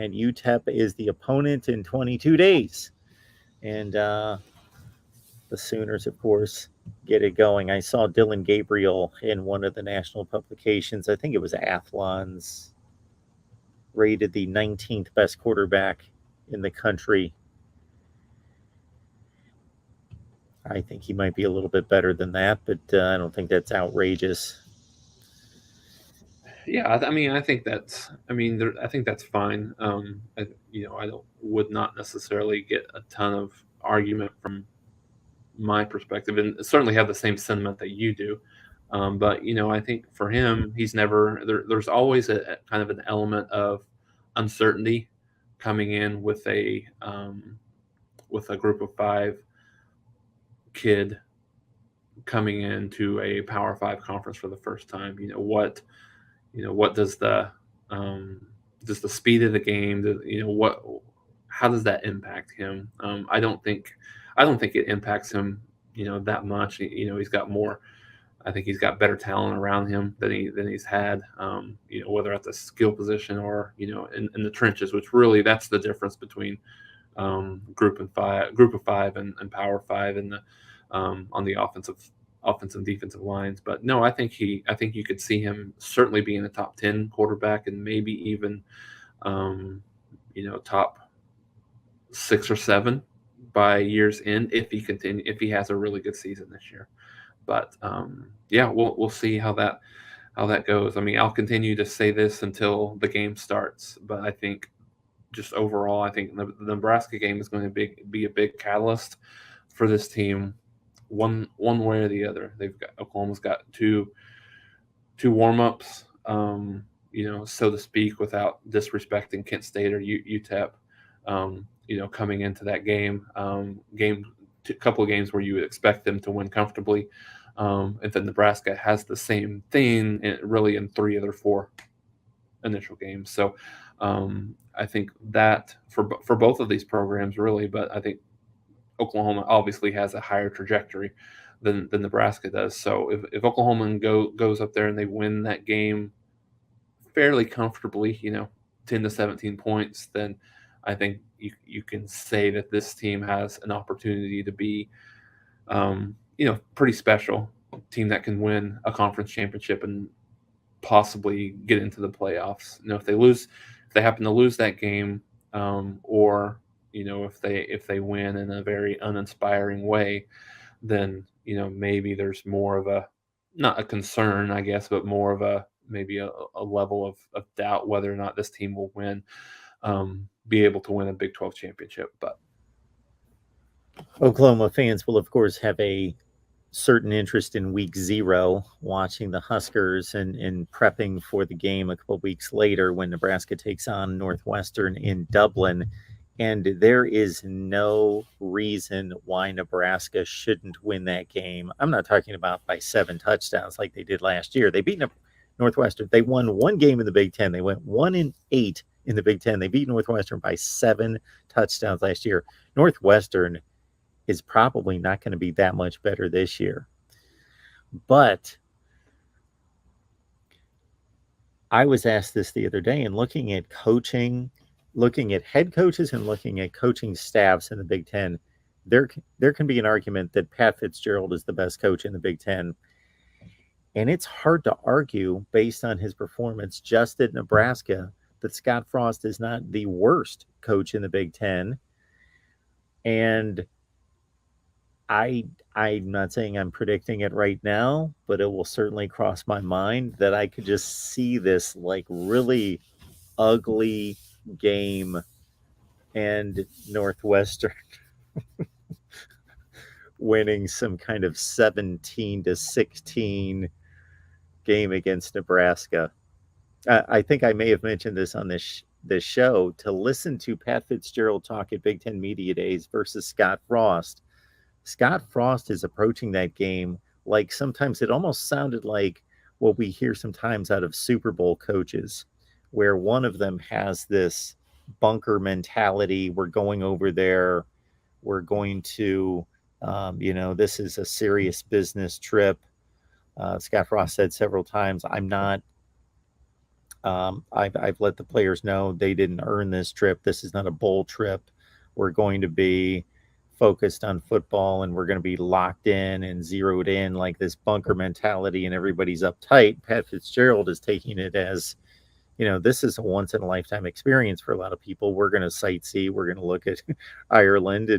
and UTEP is the opponent in 22 days. And the Sooners, of course, get it going. I saw Dillon Gabriel in one of the national publications. I think it was Athlon's, rated the 19th best quarterback in the country. I think he might be a little bit better than that, but I don't think that's outrageous. Yeah, I think I think that's fine. I would not necessarily get a ton of argument from my perspective, and certainly have the same sentiment that you do. But I think for him, he's never there. There's always a kind of an element of uncertainty coming in with a group of five kid coming into a Power Five conference for the first time. What does the speed of the game, how does that impact him? I don't think it impacts him that much. He's got more. I think he's got better talent around him than he's had. Whether at the skill position or in the trenches, which really that's the difference between group of five and Power Five and the on the offensive and defensive lines. But no, I think you could see him certainly being a top 10 quarterback and maybe even top 6 or 7 by year's end if he has a really good season this year. But yeah, we'll see how that goes. I mean, I'll continue to say this until the game starts, but I think just overall, I think the Nebraska game is going to be a big catalyst for this team, one way or the other. Oklahoma's got two warm-ups, so to speak, without disrespecting Kent State or UTEP. Coming into that game, couple of games where you would expect them to win comfortably. And then Nebraska has the same thing really in 3 of their 4 initial games. So I think that for both of these programs, really, but I think Oklahoma obviously has a higher trajectory than Nebraska does. So if Oklahoma goes up there and they win that game fairly comfortably, 10 to 17 points, then I think you can say that this team has an opportunity to be, pretty special team that can win a conference championship and possibly get into the playoffs. If they happen to lose that game, or if they win in a very uninspiring way, then maybe there's more of not a concern, I guess, but more of maybe a level of doubt whether or not this team will be able to win a Big 12 championship. But Oklahoma fans will, of course, have a certain interest in week 0, watching the Huskers and prepping for the game a couple weeks later when Nebraska takes on Northwestern in Dublin. And there is no reason why Nebraska shouldn't win that game. I'm not talking about by 7 touchdowns like they did last year. They beat Northwestern. They won 1 game in the Big Ten. They went 1-8 in the Big Ten. They beat Northwestern by 7 touchdowns last year. Northwestern is probably not going to be that much better this year. But I was asked this the other day, and looking at head coaches and looking at coaching staffs in the Big Ten, there can be an argument that Pat Fitzgerald is the best coach in the Big Ten. And it's hard to argue based on his performance just at Nebraska that Scott Frost is not the worst coach in the Big Ten. And I'm not saying I'm predicting it right now, but it will certainly cross my mind that I could just see this like really ugly game and Northwestern winning some kind of 17-16 game against Nebraska. I think I may have mentioned this on this show. To listen to Pat Fitzgerald talk at Big Ten Media Days versus Scott Frost is approaching that game like sometimes it almost sounded like what we hear sometimes out of Super Bowl coaches, where one of them has this bunker mentality. We're going over there. We're going to, this is a serious business trip. Scott Frost said several times, I'm not I've let the players know they didn't earn this trip. This is not a bowl trip. We're going to be focused on football, and we're going to be locked in and zeroed in like this bunker mentality, and everybody's uptight. Pat Fitzgerald is taking it as, this is a once in a lifetime experience for a lot of people. We're going to sightsee. We're going to look at Ireland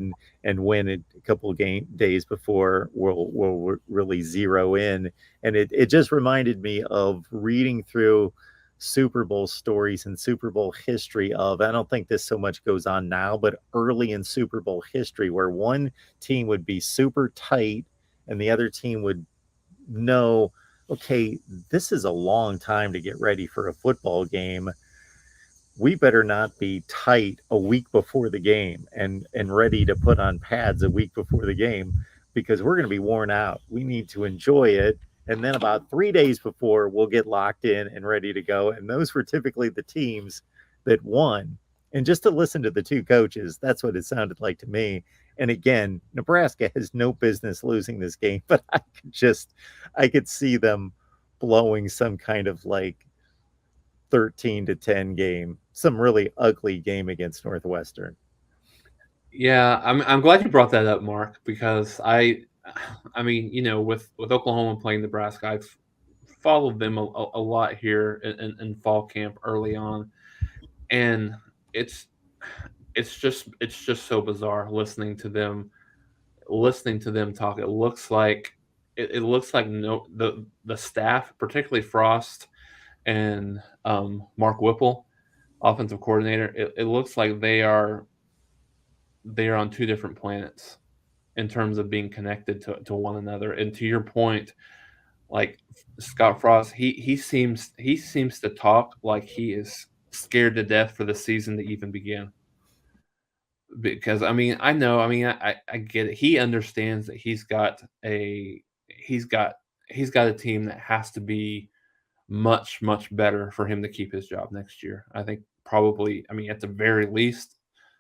and win it a couple of days before we'll really zero in. And it just reminded me of reading through Super Bowl stories and Super Bowl history of, I don't think this so much goes on now, but early in Super Bowl history, where one team would be super tight and the other team would know, okay, this is a long time to get ready for a football game. We better not be tight a week before the game and ready to put on pads a week before the game, because we're going to be worn out. We need to enjoy it. And then about 3 days before, we'll get locked in and ready to go. And those were typically the teams that won. And just to listen to the two coaches, that's what it sounded like to me. And again, Nebraska has no business losing this game, but I could see them blowing some kind of like 13-10 game, some really ugly game against Northwestern. Yeah, I'm glad you brought that up, Mark, because I mean, with Oklahoma playing Nebraska, I've followed them a lot here in fall camp early on, and it's it's just so bizarre listening to them talk. It looks like no the staff, particularly Frost and Mark Whipple, offensive coordinator. It looks like they are on two different planets in terms of being connected to one another. And to your point, like Scott Frost, he seems to talk like he is scared to death for the season to even begin. Because I mean, I know, I mean, I get it. He understands that he's got he's got a team that has to be much better for him to keep his job next year. I think probably, I mean, at the very least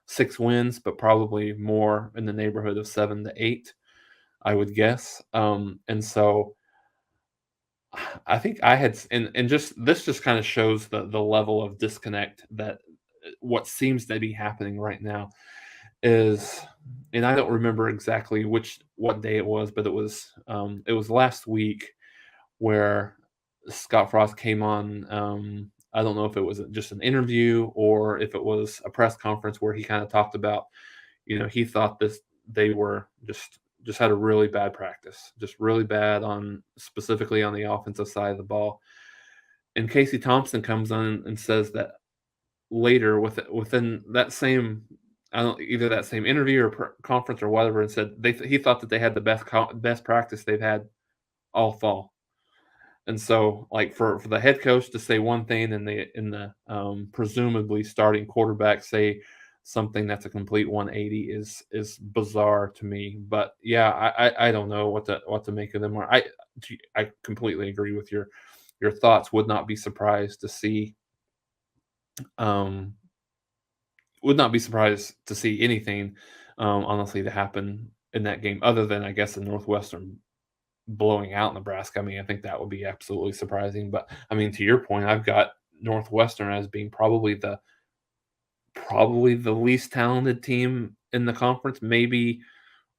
6 wins, but probably more in the neighborhood of 7 to 8, I would guess. And so I think I had, and just this just kind of shows the level of disconnect that what seems to be happening right now is, and I don't remember exactly what day it was, but it was last week where Scott Frost came on. I don't know if it was just an interview or if it was a press conference where he kind of talked about, he thought they were just had a really bad practice, just really bad on specifically on the offensive side of the ball. And Casey Thompson comes on and says that later within that same, I don't, either that same interview or conference or whatever, and said he thought that they had the best practice they've had all fall. And so, like for the head coach to say one thing and the presumably starting quarterback say something that's a complete 180 is bizarre to me. But yeah, I don't know what to make of them. Or I completely agree with your thoughts. Um would not be surprised to see anything, honestly, to happen in that game, other than I guess the Northwestern blowing out Nebraska. I mean, I think that would be absolutely surprising. But I mean, to your point, I've got Northwestern as being probably the least talented team in the conference. Maybe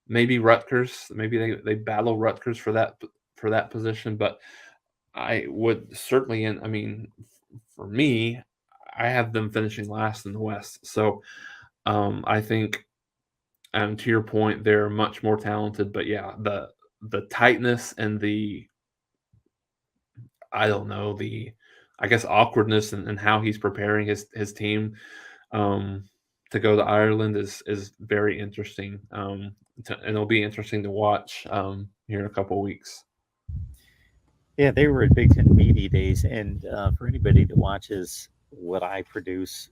Rutgers. Maybe they battle Rutgers for that position. But I would certainly, and I mean, for me, I have them finishing last in the West. So I think, to your point, they're much more talented. But yeah, the tightness and the, I don't know, I guess awkwardness and how he's preparing his team um, to go to Ireland is very interesting. And it'll be interesting to watch here in a couple of weeks. Yeah, they were at Big Ten Media Days, and for anybody that watches what I produce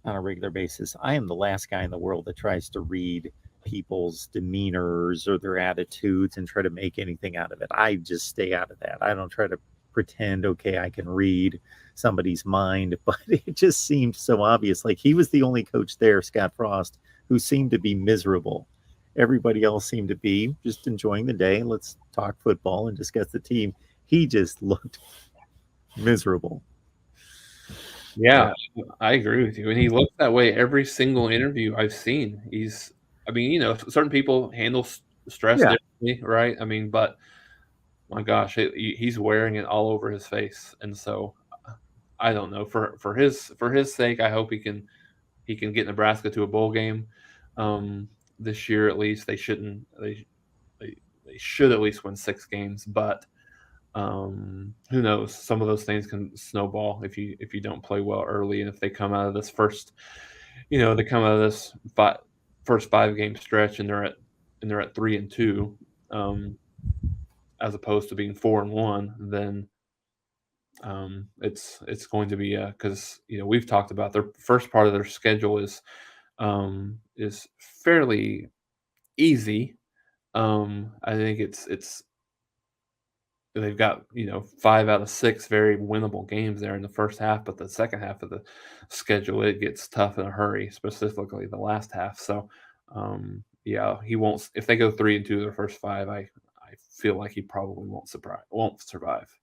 on a regular basis, I am the last guy in the world that tries to read people's demeanors or their attitudes and try to make anything out of it. I just stay out of that. I don't try to pretend, okay, I can read somebody's mind, but it just seemed so obvious. Like he was the only coach there, Scott Frost, who seemed to be miserable. Everybody else seemed to be just enjoying the day. Let's talk football and discuss the team. He just looked miserable. Yeah, I agree with you, and he looks that way every single interview I've seen. I mean, certain people handle stress Yeah. differently, right? I mean, but my gosh, he's wearing it all over his face, and so I don't know. For his sake, I hope he can get Nebraska to a bowl game this year at least. They should at least win 6 games, but who knows? Some of those things can snowball if you don't play well early, and if they come out of this they come out of this first 5 game stretch and they're at 3-2, as opposed to being 4-1, then it's going to be because we've talked about their first part of their schedule is fairly easy. I think it's they've got 5 out of 6 very winnable games there in the first half, but the second half of the schedule it gets tough in a hurry, specifically the last half. So yeah, he won't if they go 3-2 their first 5. I feel like he probably won't survive.